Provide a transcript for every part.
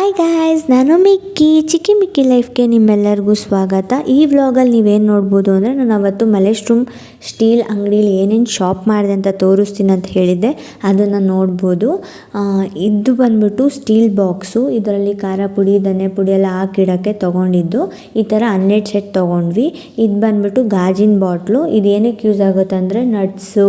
Hi guys, ನಾನು ಮಿಕ್ಕಿ. ಚಿಕ್ಕಿ ಮಿಕ್ಕಿ ಲೈಫ್ಗೆ ನಿಮ್ಮೆಲ್ಲರಿಗೂ ಸ್ವಾಗತ. ಈ ವ್ಲಾಗಲ್ಲಿ ನೀವೇನು ನೋಡ್ಬೋದು ಅಂದರೆ, ನಾನು ಅವತ್ತು ಮಲೇಶ್ರೂಮ್ ಸ್ಟೀಲ್ ಅಂಗಡೀಲಿ ಏನೇನು ಶಾಪ್ ಮಾಡಿದೆ ಅಂತ ತೋರಿಸ್ತೀನಿ ಅಂತ ಹೇಳಿದ್ದೆ, ಅದನ್ನು ನೋಡ್ಬೋದು. ಇದು ಬಂದ್ಬಿಟ್ಟು ಸ್ಟೀಲ್ ಬಾಕ್ಸು. ಇದರಲ್ಲಿ ಖಾರ ಪುಡಿ, ಧನೆ ಪುಡಿ ಎಲ್ಲ ಹಾಕಿಡೋಕ್ಕೆ ತೊಗೊಂಡಿದ್ದು. ಈ ಥರ 12 ಸೆಟ್ ತೊಗೊಂಡ್ವಿ. ಇದು ಬಂದ್ಬಿಟ್ಟು ಗಾಜಿನ ಬಾಟ್ಲು. ಇದು ಏನಕ್ಕೆ ಯೂಸ್ ಆಗುತ್ತೆ ಅಂದರೆ, ನಟ್ಸು,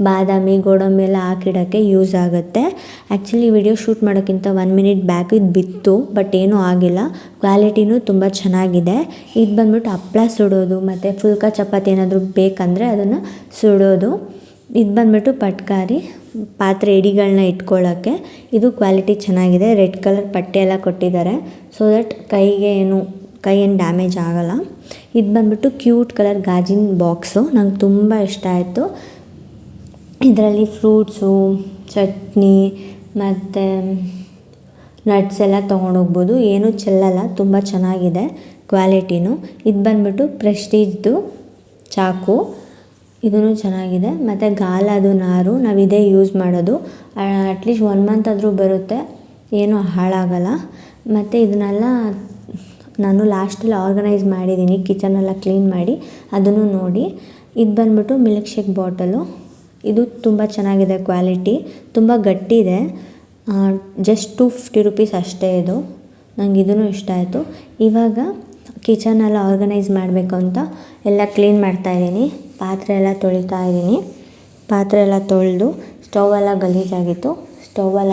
ಬಾದಾಮಿ, ಗೋಡಂಬಿ ಎಲ್ಲ ಹಾಕಿಡೋಕ್ಕೆ ಯೂಸ್ ಆಗುತ್ತೆ. ಆ್ಯಕ್ಚುಲಿ ವಿಡಿಯೋ ಶೂಟ್ ಮಾಡೋಕ್ಕಿಂತ 1 ಮಿನಿಟ್ ಬ್ಯಾಕ್ ಇದು ಬಿತ್ತು, ಬಟ್ ಏನೂ ಆಗಿಲ್ಲ. ಕ್ವಾಲಿಟಿನೂ ತುಂಬ ಚೆನ್ನಾಗಿದೆ. ಇದು ಬಂದ್ಬಿಟ್ಟು ಹಪ್ಪಳ ಸುಡೋದು ಮತ್ತು ಫುಲ್ಕ ಚಪಾತಿ ಏನಾದರೂ ಬೇಕಂದರೆ ಅದನ್ನು ಸುಡೋದು. ಇದು ಬಂದ್ಬಿಟ್ಟು ಪಟ್ಕಾರಿ, ಪಾತ್ರೆ ಎಡಿಗಳನ್ನ ಇಟ್ಕೊಳ್ಳೋಕ್ಕೆ. ಇದು ಕ್ವಾಲಿಟಿ ಚೆನ್ನಾಗಿದೆ. ರೆಡ್ ಕಲರ್ ಪಟ್ಟೆ ಎಲ್ಲ ಕೊಟ್ಟಿದ್ದಾರೆ, ಸೊ ದಟ್ ಕೈ ಏನು ಡ್ಯಾಮೇಜ್ ಆಗೋಲ್ಲ. ಇದು ಬಂದ್ಬಿಟ್ಟು ಕ್ಯೂಟ್ ಕಲರ್ ಗಾಜಿನ ಬಾಕ್ಸು. ನಂಗೆ ತುಂಬ ಇಷ್ಟ ಆಯಿತು. ಇದರಲ್ಲಿ ಫ್ರೂಟ್ಸು, ಚಟ್ನಿ ಮತ್ತು ನಟ್ಸ್ ಎಲ್ಲ ತೊಗೊಂಡೋಗ್ಬೋದು. ಏನೂ ಚೆಲ್ಲಲ್ಲ, ತುಂಬ ಚೆನ್ನಾಗಿದೆ ಕ್ವಾಲಿಟಿನೂ. ಇದು ಬಂದ್ಬಿಟ್ಟು ಪ್ರೆಸ್ಟೀಜ್ದು ಚಾಕು. ಇದೂ ಚೆನ್ನಾಗಿದೆ. ಮತ್ತು ಗಾಲದು ನಾರು, ನಾವು ಇದೇ ಯೂಸ್ ಮಾಡೋದು. ಅಟ್ಲೀಸ್ಟ್ 1 ಮಂತ್ ಆದರೂ ಬರುತ್ತೆ, ಏನೂ ಹಾಳಾಗಲ್ಲ. ಮತ್ತು ಇದನ್ನೆಲ್ಲ ನಾನು ಲಾಸ್ಟಲ್ಲಿ ಆರ್ಗನೈಸ್ ಮಾಡಿದ್ದೀನಿ, ಕಿಚನೆಲ್ಲ ಕ್ಲೀನ್ ಮಾಡಿ, ಅದನ್ನು ನೋಡಿ. ಇದು ಬಂದ್ಬಿಟ್ಟು ಮಿಲ್ಕ್ ಶೇಕ್ ಬಾಟಲು. ಇದು ತುಂಬ ಚೆನ್ನಾಗಿದೆ ಕ್ವಾಲಿಟಿ, ತುಂಬ ಗಟ್ಟಿದೆ. ಜಸ್ಟ್ 250 ರುಪೀಸ್ ಅಷ್ಟೇ ಇದು. ನಂಗೆ ಇದೂ ಇಷ್ಟ ಆಯಿತು. ಇವಾಗ ಕಿಚನೆಲ್ಲ ಆರ್ಗನೈಸ್ ಮಾಡಬೇಕು ಅಂತ ಎಲ್ಲ ಕ್ಲೀನ್ ಮಾಡ್ತಾಯಿದ್ದೀನಿ. ಪಾತ್ರೆ ಎಲ್ಲ ತೊಳಿತಾ ಇದ್ದೀನಿ. ಪಾತ್ರೆ ಎಲ್ಲ ತೊಳೆದು ಸ್ಟವೆಲ್ಲ ಗಲೀಜಾಗಿತ್ತು, ಸ್ಟವೆಲ್ಲ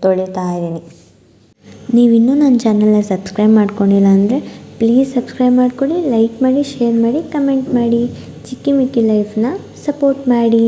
ತೊಳಿತಾ ಇದ್ದೀನಿ. ನೀವಿನ್ನೂ ನನ್ನ ಚಾನಲ್ನ ಸಬ್ಸ್ಕ್ರೈಬ್ ಮಾಡ್ಕೊಂಡಿಲ್ಲ ಅಂದರೆ ಪ್ಲೀಸ್ ಸಬ್ಸ್ಕ್ರೈಬ್ ಮಾಡ್ಕೊಳ್ಳಿ, ಲೈಕ್ ಮಾಡಿ, ಶೇರ್ ಮಾಡಿ, ಕಮೆಂಟ್ ಮಾಡಿ. ಚಿಕ್ಕಿ ಮಿಕ್ಕಿ ಲೈಫ್ನ ಸಪೋರ್ಟ್ ಮಾಡಿ.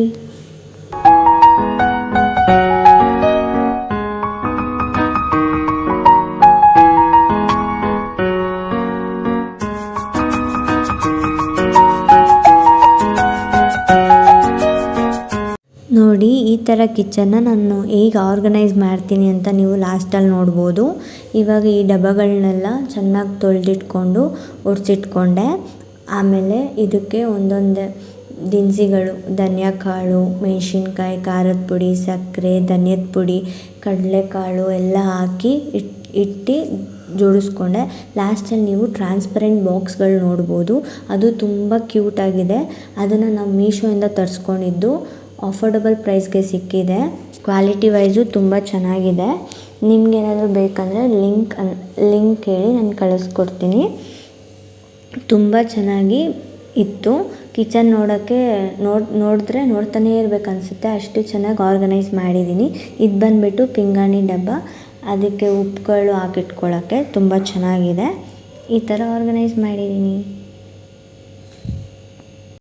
ನೋಡಿ, ಈ ಥರ ಕಿಚನ್ನ ನಾನು ಹೇಗೆ ಆರ್ಗನೈಸ್ ಮಾಡ್ತೀನಿ ಅಂತ ನೀವು ಲಾಸ್ಟಲ್ಲಿ ನೋಡ್ಬೋದು. ಇವಾಗ ಈ ಡಬ್ಬಗಳನ್ನೆಲ್ಲ ಚೆನ್ನಾಗಿ ತೊಳೆದಿಟ್ಕೊಂಡು ಒರೆಸಿಟ್ಕೊಂಡೆ. ಆಮೇಲೆ ಇದಕ್ಕೆ ಒಂದೊಂದೇ ದಿನಸಿಗಳು, ಧನಿಯಾಕಾಳು, ಮೆಣಸಿನ್ಕಾಯಿ, ಖಾರದ ಪುಡಿ, ಸಕ್ಕರೆ, ಧನಿಯದ ಪುಡಿ, ಕಡಲೆಕಾಳು ಎಲ್ಲ ಹಾಕಿ ಇಟ್ಟು ಜೋಡಿಸ್ಕೊಂಡೆ. ಲಾಸ್ಟಲ್ಲಿ ನೀವು ಟ್ರಾನ್ಸ್ಪರೆಂಟ್ ಬಾಕ್ಸ್ಗಳು ನೋಡ್ಬೋದು, ಅದು ತುಂಬ ಕ್ಯೂಟಾಗಿದೆ. ಅದನ್ನು ನಾವು ಮೀಶೋಯಿಂದ ತರಿಸ್ಕೊಂಡಿದ್ದು. ಅಫೋರ್ಡಬಲ್ ಪ್ರೈಸ್ಗೆ ಸಿಕ್ಕಿದೆ. ಕ್ವಾಲಿಟಿ ವೈಸು ತುಂಬ ಚೆನ್ನಾಗಿದೆ. ನಿಮಗೇನಾದರೂ ಬೇಕಂದರೆ ಲಿಂಕ್ ಹೇಳಿ ನಾನು ಕಳಿಸ್ಕೊಡ್ತೀನಿ. ತುಂಬ ಚೆನ್ನಾಗಿ ಇತ್ತು. ಕಿಚನ್ ನೋಡೋಕ್ಕೆ ನೋಡಿದ್ರೆ ನೋಡ್ತಾನೇ ಇರಬೇಕನ್ಸುತ್ತೆ, ಅಷ್ಟು ಚೆನ್ನಾಗಿ ಆರ್ಗನೈಸ್ ಮಾಡಿದ್ದೀನಿ. ಇದು ಬಂದುಬಿಟ್ಟು ಪಿಂಗಾಣಿ ಡಬ್ಬ, ಅದಕ್ಕೆ ಉಪ್ಪುಗಳು ಹಾಕಿಟ್ಕೊಳ್ಳೋಕ್ಕೆ ತುಂಬ ಚೆನ್ನಾಗಿದೆ. ಈ ಥರ ಆರ್ಗನೈಸ್ ಮಾಡಿದ್ದೀನಿ.